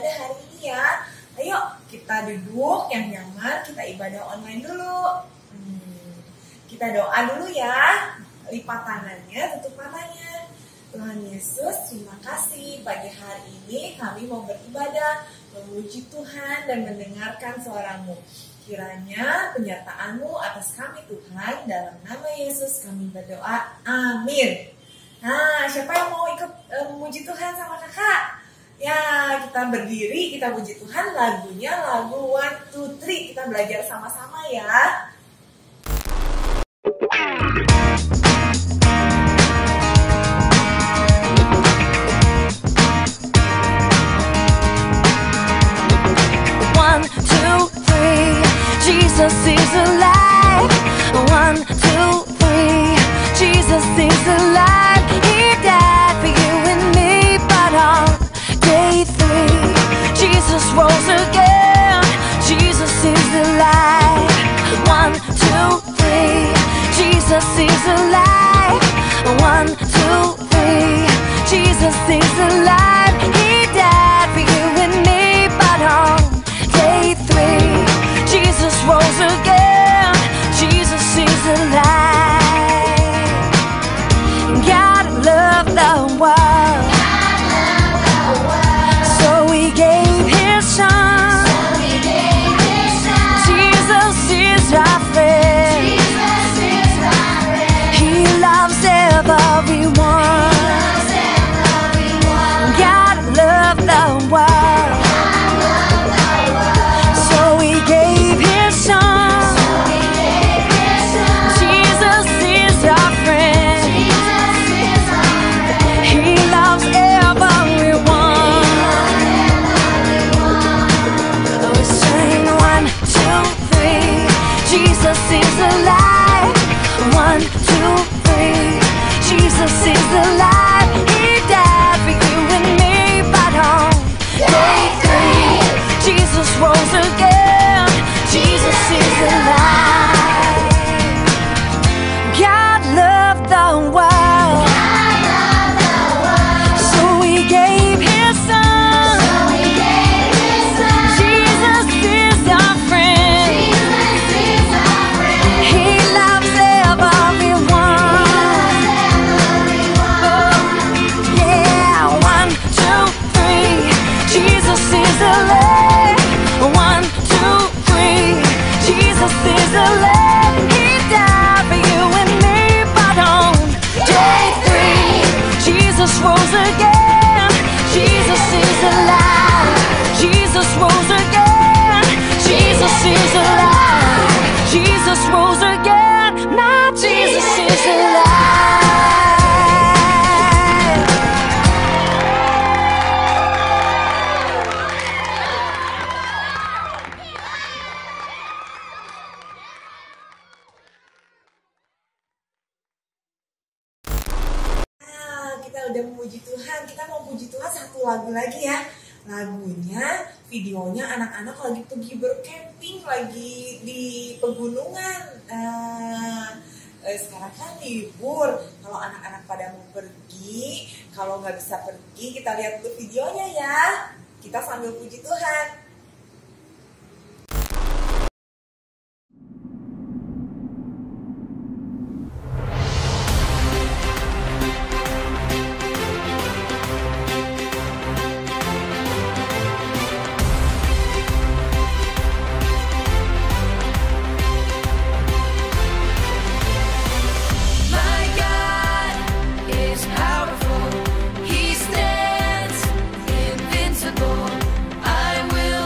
ibadah hari ini ya. Ayo kita duduk yang nyaman, kita ibadah online dulu. Kita doa dulu ya. Lipat tangannya, tutup matanya. Tuhan Yesus, terima kasih pagi hari ini kami mau beribadah, memuji Tuhan dan mendengarkan suara-Mu. Kiranya penyertaan-Mu atas kami Tuhan, dalam nama Yesus kami berdoa, amin. Nah, siapa yang mau ikut memuji Tuhan sama kakak? Ya, kita berdiri, kita puji Tuhan, lagunya lagu 1, 2, 3, kita belajar sama-sama ya. Jesus is alive. 1, 2, 3. Jesus is alive. He died for you and me, but on day 3, Jesus rose again. Jesus is alive. 1, 2, 3. Jesus is alive. 1, 2, 3. Jesus is alive. He died for you and me, but on day 3. Jesus rose again. Jesus is alive. God loved the world, so He gave His Son. Jesus is our friend. He loves everyone. God loved the world, so He gave His Son. Jesus is our friend. He loves everyone. We sing 1, 2, 3. Jesus is alive. 1, 2, 3. Jesus is alive. He died for you and me, but on day 3, Jesus rose again. Jesus is alive. God loved the world, so He gave His Son. Jesus is our friend. He loves everyone. Yeah, 1, 2, 3. Jesus is alive. 1, 2, 3. Jesus is alive. He died for you and me, but on day 3, Jesus rose again. Jesus is alive. Jesus rose again. Jesus is alive. Jesus rose again. Now Jesus is alive. Kita udah memuji Tuhan, kita mau puji Tuhan satu lagu lagi ya. Lagunya, videonya anak-anak lagi pergi bercamping, lagi di pegunungan. Sekarang kan libur, kalau anak-anak pada mau pergi, kalau nggak bisa pergi, kita lihat dulu videonya ya. Kita sambil puji Tuhan. My God is powerful. He stands invincible. I will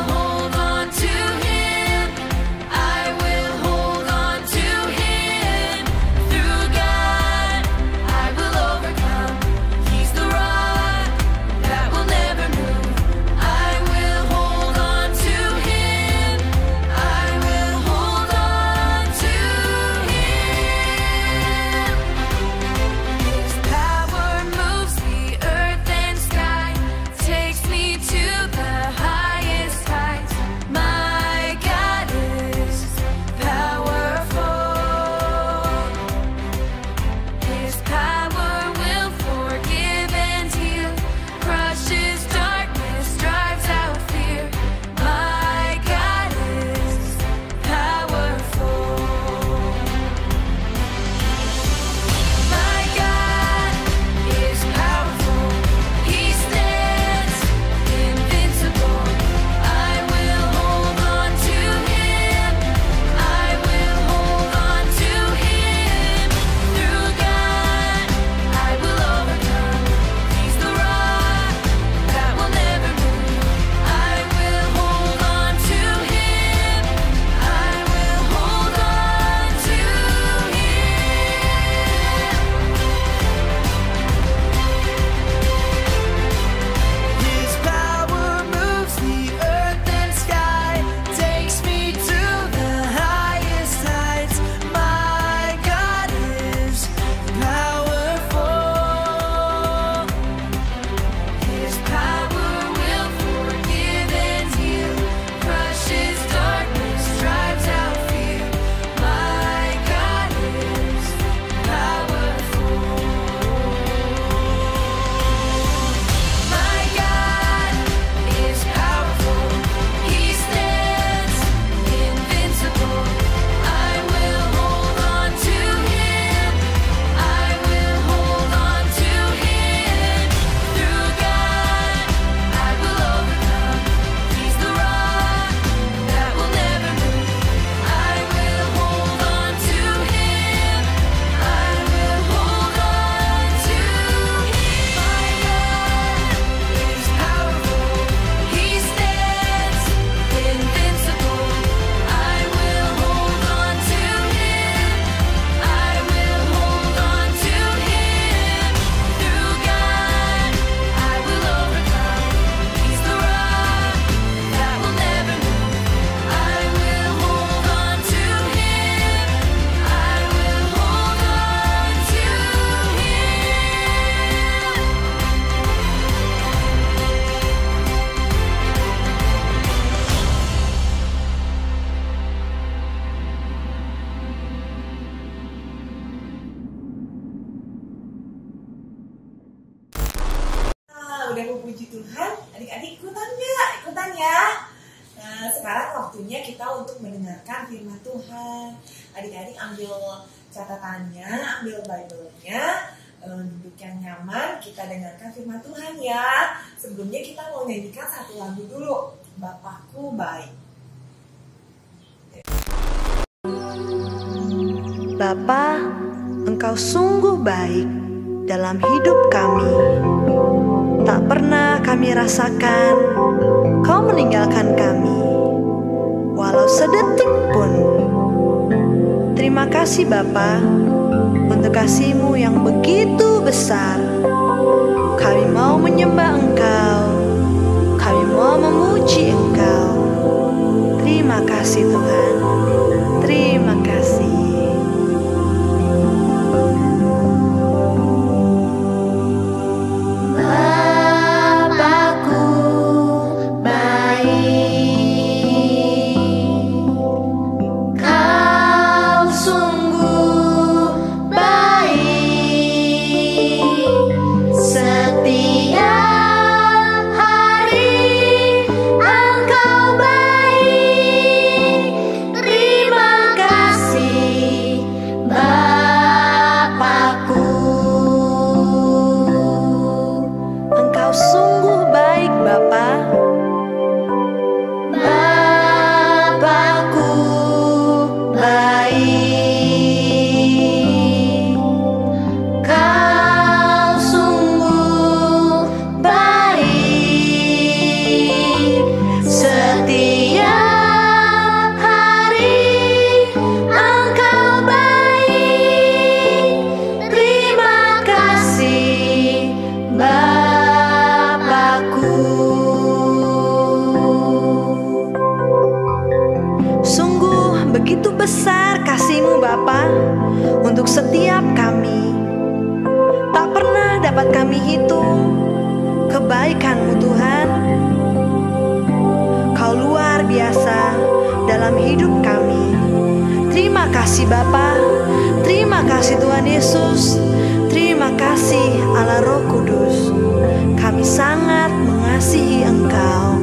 waktunya kita untuk mendengarkan firman Tuhan. Adik-adik ambil catatannya, ambil Bible-nya, duduk yang nyaman, kita dengarkan firman Tuhan ya. Sebelumnya kita mau nyanyikan satu lagu dulu, Bapakku Baik. Bapa, Engkau sungguh baik dalam hidup kami. Tak pernah kami rasakan Kau meninggalkan kami, walau sedetik pun. Terima kasih Bapa untuk kasih-Mu yang begitu besar. Kami mau menyembah Engkau, kami mau memuji Engkau. Terima kasih Tuhan, terima kasih. Begitu besar kasih-Mu Bapa untuk setiap kami. Tak pernah dapat kami hitung kebaikan-Mu Tuhan. Kau luar biasa dalam hidup kami. Terima kasih Bapa, terima kasih Tuhan Yesus, terima kasih Allah Roh Kudus. Kami sangat mengasihi Engkau.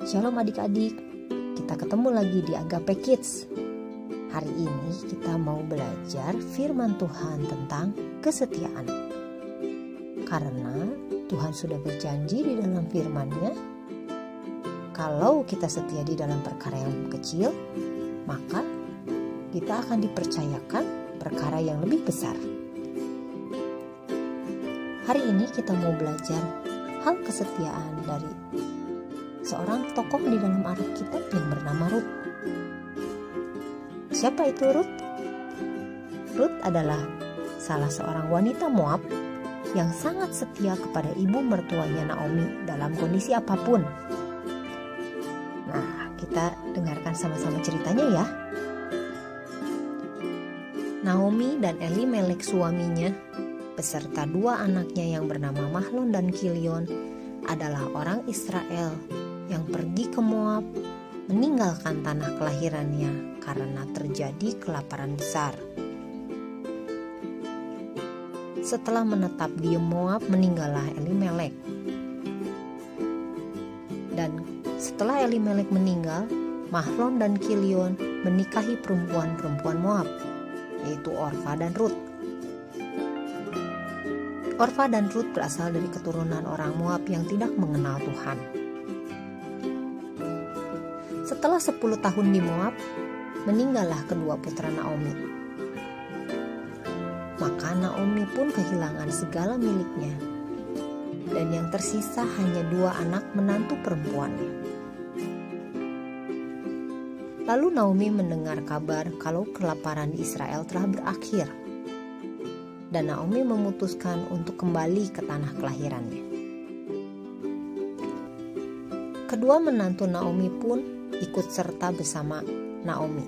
Shalom adik-adik, kita ketemu lagi di Agape Kids. Hari ini kita mau belajar firman Tuhan tentang kesetiaan. Karena Tuhan sudah berjanji di dalam firman-Nya, kalau kita setia di dalam perkara yang kecil, maka kita akan dipercayakan perkara yang lebih besar. Hari ini kita mau belajar hal kesetiaan dari seorang tokoh di dalam Alkitab yang bernama Rut. Siapa itu Rut? Rut adalah salah seorang wanita Moab yang sangat setia kepada ibu mertuanya Naomi dalam kondisi apapun. Nah, kita dengarkan sama-sama ceritanya ya. Naomi dan Elimelek suaminya beserta dua anaknya yang bernama Mahlon dan Kilion adalah orang Israel yang pergi ke Moab meninggalkan tanah kelahirannya karena terjadi kelaparan besar. Setelah menetap di Moab, meninggallah Elimelek. Dan setelah Elimelek meninggal, Mahlon dan Kilion menikahi perempuan-perempuan Moab, yaitu Orfa dan Rut. Orfa dan Rut berasal dari keturunan orang Moab yang tidak mengenal Tuhan. Setelah 10 tahun di Moab, meninggallah kedua putra Naomi. Maka Naomi pun kehilangan segala miliknya, dan yang tersisa hanya 2 anak menantu perempuannya. Lalu Naomi mendengar kabar kalau kelaparan di Israel telah berakhir, dan Naomi memutuskan untuk kembali ke tanah kelahirannya. Kedua menantu Naomi pun ikut serta bersama Naomi.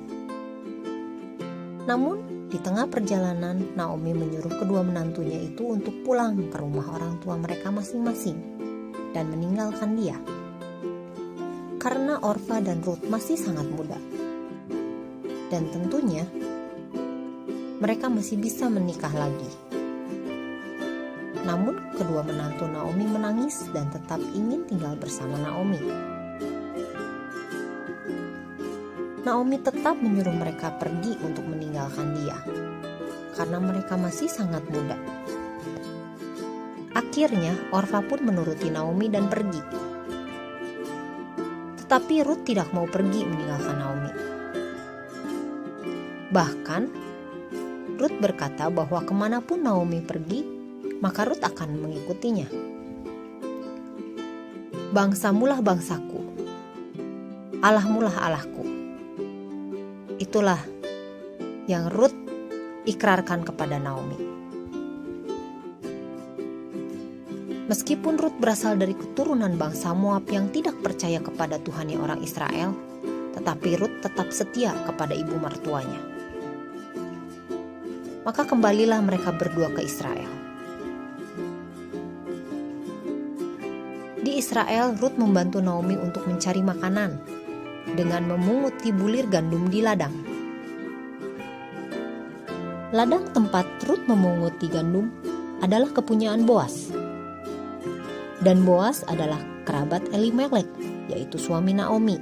Namun di tengah perjalanan, Naomi menyuruh kedua menantunya itu untuk pulang ke rumah orang tua mereka masing-masing dan meninggalkan dia. Karena Orfa dan Rut masih sangat muda, dan tentunya mereka masih bisa menikah lagi. Namun kedua menantu Naomi menangis dan tetap ingin tinggal bersama Naomi. Naomi tetap menyuruh mereka pergi untuk meninggalkan dia, karena mereka masih sangat muda. Akhirnya Orfa pun menuruti Naomi dan pergi. Tetapi Rut tidak mau pergi meninggalkan Naomi. Bahkan Rut berkata bahwa kemanapun Naomi pergi, maka Rut akan mengikutinya. Bangsamulah bangsaku, Allahmulah Allahku. Itulah yang Rut ikrarkan kepada Naomi. Meskipun Rut berasal dari keturunan bangsa Moab yang tidak percaya kepada Tuhannya orang Israel, tetapi Rut tetap setia kepada ibu mertuanya. Maka kembalilah mereka berdua ke Israel. Di Israel, Rut membantu Naomi untuk mencari makanan dengan memunguti bulir gandum di ladang. Ladang tempat Rut memunguti gandum adalah kepunyaan Boas. Dan Boas adalah kerabat Elimelek, yaitu suami Naomi.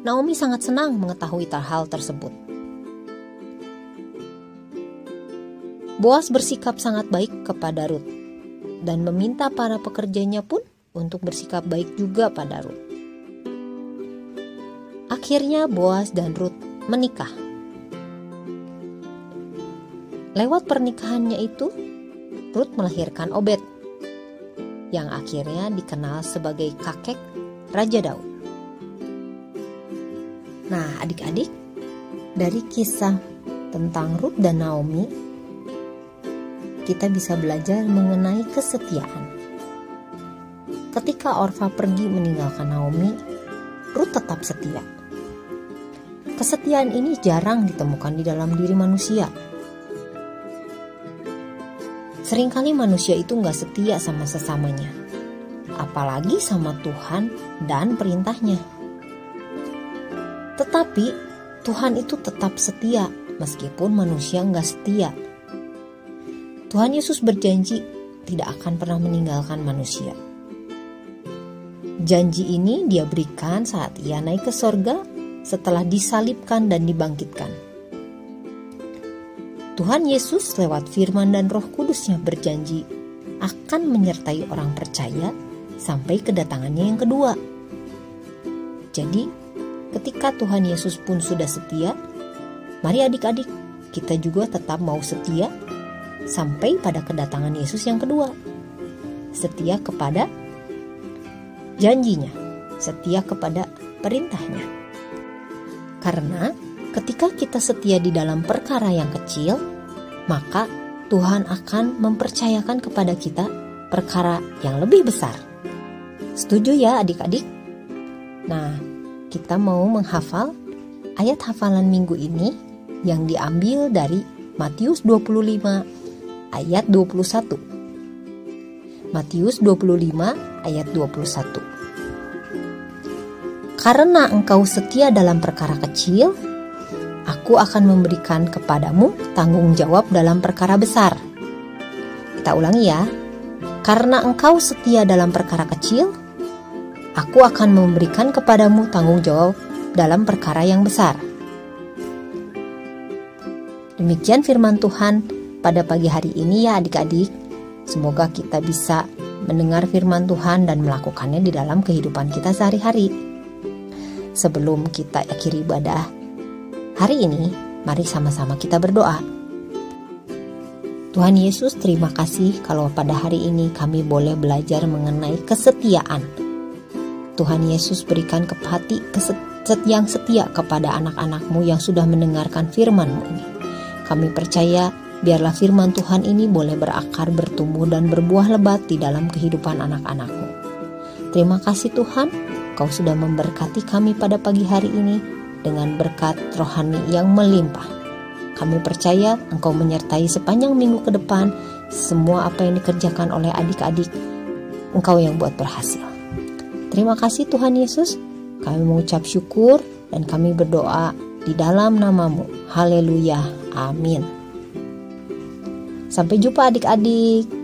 Naomi sangat senang mengetahui hal tersebut. Boas bersikap sangat baik kepada Rut dan meminta para pekerjanya pun untuk bersikap baik juga pada Rut. Akhirnya Boas dan Rut menikah. Lewat pernikahannya itu, Rut melahirkan Obed, yang akhirnya dikenal sebagai kakek Raja Daud. Nah, adik-adik, dari kisah tentang Rut dan Naomi, kita bisa belajar mengenai kesetiaan. Ketika Orfa pergi meninggalkan Naomi, Rut tetap setia. Kesetiaan ini jarang ditemukan di dalam diri manusia. Seringkali manusia itu gak setia sama sesamanya, apalagi sama Tuhan dan perintahnya. Tetapi Tuhan itu tetap setia meskipun manusia gak setia. Tuhan Yesus berjanji tidak akan pernah meninggalkan manusia. Janji ini Dia berikan saat Ia naik ke sorga setelah disalibkan dan dibangkitkan. Tuhan Yesus lewat firman dan Roh Kudus-Nya berjanji akan menyertai orang percaya sampai kedatangannya yang kedua. Jadi, ketika Tuhan Yesus pun sudah setia, mari adik-adik kita juga tetap mau setia sampai pada kedatangan Yesus yang kedua. Setia kepada janjinya, setia kepada perintahnya. Karena ketika kita setia di dalam perkara yang kecil, maka Tuhan akan mempercayakan kepada kita perkara yang lebih besar. Setuju ya adik-adik? Nah, kita mau menghafal ayat hafalan minggu ini yang diambil dari Matius 25 ayat 21. Matius 25 ayat 21. Karena engkau setia dalam perkara kecil, Aku akan memberikan kepadamu tanggung jawab dalam perkara besar. Kita ulangi ya. Karena engkau setia dalam perkara kecil, Aku akan memberikan kepadamu tanggung jawab dalam perkara yang besar. Demikian firman Tuhan pada pagi hari ini ya adik-adik. Semoga kita bisa mendengar firman Tuhan dan melakukannya di dalam kehidupan kita sehari-hari. Sebelum kita akhiri ibadah hari ini, mari sama-sama kita berdoa. Tuhan Yesus, terima kasih kalau pada hari ini kami boleh belajar mengenai kesetiaan. Tuhan Yesus, berikan hati yang setia kepada anak-anak-Mu yang sudah mendengarkan firman-Mu ini. Kami percaya biarlah firman Tuhan ini boleh berakar, bertumbuh, dan berbuah lebat di dalam kehidupan anak-anak-Mu. Terima kasih Tuhan, Kau sudah memberkati kami pada pagi hari ini dengan berkat rohani yang melimpah. Kami percaya Engkau menyertai sepanjang minggu ke depan. Semua apa yang dikerjakan oleh adik-adik, Engkau yang buat berhasil. Terima kasih Tuhan Yesus. Kami mengucap syukur dan kami berdoa di dalam nama-Mu. Haleluya. Amin. Sampai jumpa adik-adik.